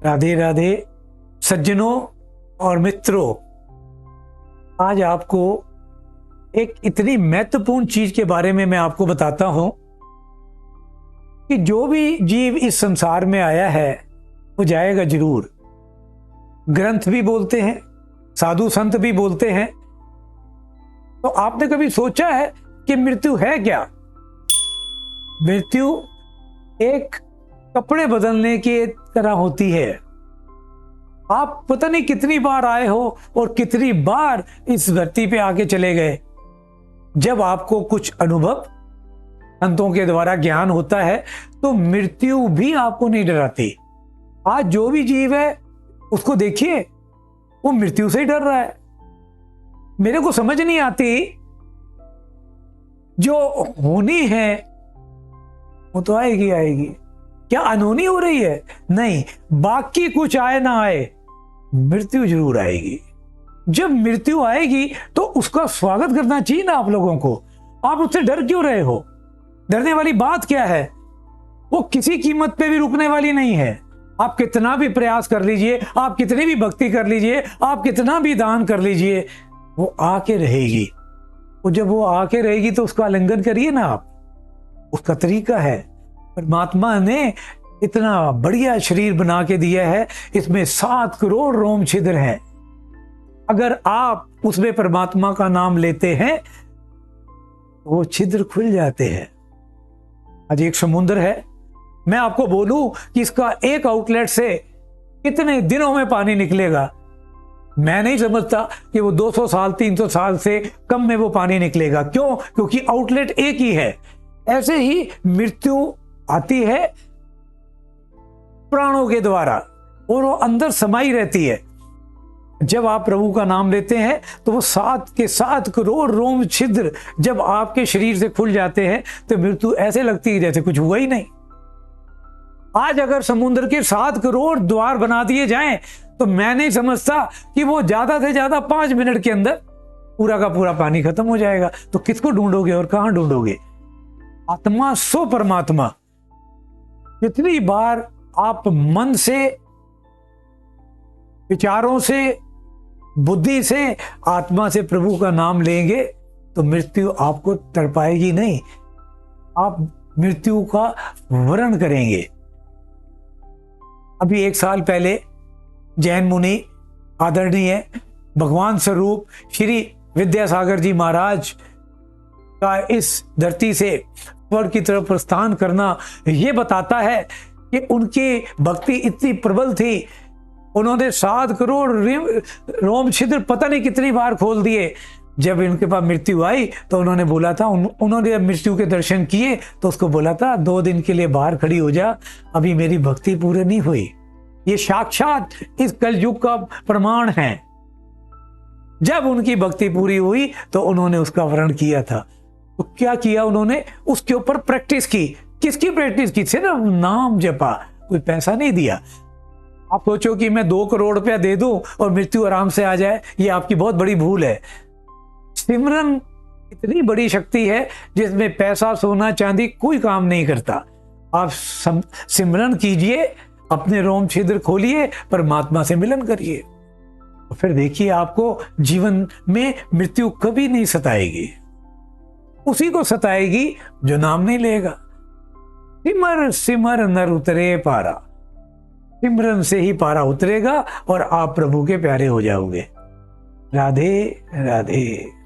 राधे राधे सज्जनों और मित्रों, आज आपको एक इतनी महत्वपूर्ण चीज के बारे में मैं आपको बताता हूं कि जो भी जीव इस संसार में आया है वो जाएगा जरूर। ग्रंथ भी बोलते हैं, साधु संत भी बोलते हैं। तो आपने कभी सोचा है कि मृत्यु है क्या? मृत्यु एक कपड़े बदलने की तरह होती है। आप पता नहीं कितनी बार आए हो और कितनी बार इस धरती पे आके चले गए। जब आपको कुछ अनुभव संतों के द्वारा ज्ञान होता है तो मृत्यु भी आपको नहीं डराती। आज जो भी जीव है उसको देखिए, वो मृत्यु से ही डर रहा है। मेरे को समझ नहीं आती, जो होनी है वो तो आएगी आएगी, क्या अनहोनी हो रही है? नहीं, बाकी कुछ आए ना आए, मृत्यु जरूर आएगी। जब मृत्यु आएगी तो उसका स्वागत करना चाहिए ना आप लोगों को। आप उससे डर क्यों रहे हो? डरने वाली बात क्या है? वो किसी कीमत पे भी रुकने वाली नहीं है। आप कितना भी प्रयास कर लीजिए, आप कितनी भी भक्ति कर लीजिए, आप कितना भी दान कर लीजिए, वो आके रहेगी। और जब वो आके रहेगी तो उसका आलिंगन करिए ना आप। उसका तरीका है, परमात्मा ने इतना बढ़िया शरीर बना के दिया है, इसमें 7 करोड़ रोम छिद्र हैं। अगर आप उसमें परमात्मा का नाम लेते हैं तो वो छिद्र खुल जाते हैं। आज एक समुद्र है, मैं आपको बोलूं कि इसका एक आउटलेट से कितने दिनों में पानी निकलेगा, मैं नहीं समझता कि वो 200 साल 300 साल से कम में वो पानी निकलेगा। क्यों? क्योंकि आउटलेट एक ही है। ऐसे ही मृत्यु आती है प्राणों के द्वारा और वो अंदर समाई रहती है। जब आप प्रभु का नाम लेते हैं तो वो 7 के 7 करोड़ रोम छिद्र जब आपके शरीर से खुल जाते हैं तो मृत्यु ऐसे लगती है जैसे कुछ हुआ ही नहीं। आज अगर समुद्र के 7 करोड़ द्वार बना दिए जाएं तो मैं नहीं समझता कि वो ज्यादा से ज्यादा 5 मिनट के अंदर पूरा का पूरा पानी खत्म हो जाएगा। तो किसको ढूंढोगे और कहां ढूंढोगे? आत्मा सो परमात्मा। कितनी बार आप मन से, विचारों से, बुद्धि से, आत्मा से प्रभु का नाम लेंगे तो मृत्यु आपको तड़पाएगी नहीं, आप मृत्यु का वरण करेंगे। अभी 1 साल पहले जैन मुनि आदरणीय भगवान स्वरूप श्री विद्यासागर जी महाराज का इस धरती से स्वर्ग की तरफ प्रस्थान करना ये बताता है कि उनकी भक्ति इतनी प्रबल थी। उन्होंने 7 करोड़ रोम छिद्र पता नहीं कितनी बार खोल दिए। जब इनके पास मृत्यु आई तो उन्होंने बोला था, उन्होंने मृत्यु के दर्शन किए तो उसको बोला था 2 दिन के लिए बाहर खड़ी हो जा, अभी मेरी भक्ति पूरी नहीं हुई। ये साक्षात इस कलयुग का प्रमाण है। जब उनकी भक्ति पूरी हुई तो उन्होंने उसका वर्ण किया था। तो क्या किया उन्होंने? उसके ऊपर प्रैक्टिस की। किसकी प्रैक्टिस की? सिर्फ नाम जपा, कोई पैसा नहीं दिया। आप सोचो कि मैं 2 करोड़ रुपया दे दूं और मृत्यु आराम से आ जाए, ये आपकी बहुत बड़ी भूल है। सिमरन इतनी बड़ी शक्ति है जिसमें पैसा, सोना, चांदी कोई काम नहीं करता। आप सिमरन कीजिए, अपने रोम छिद्र खोलिए, परमात्मा से मिलन करिए, तो फिर देखिए आपको जीवन में मृत्यु कभी नहीं सताएगी। उसी को सताएगी जो नाम नहीं लेगा। सिमर सिमर नर उतरे पारा, सिमरन से ही पारा उतरेगा और आप प्रभु के प्यारे हो जाओगे। राधे राधे।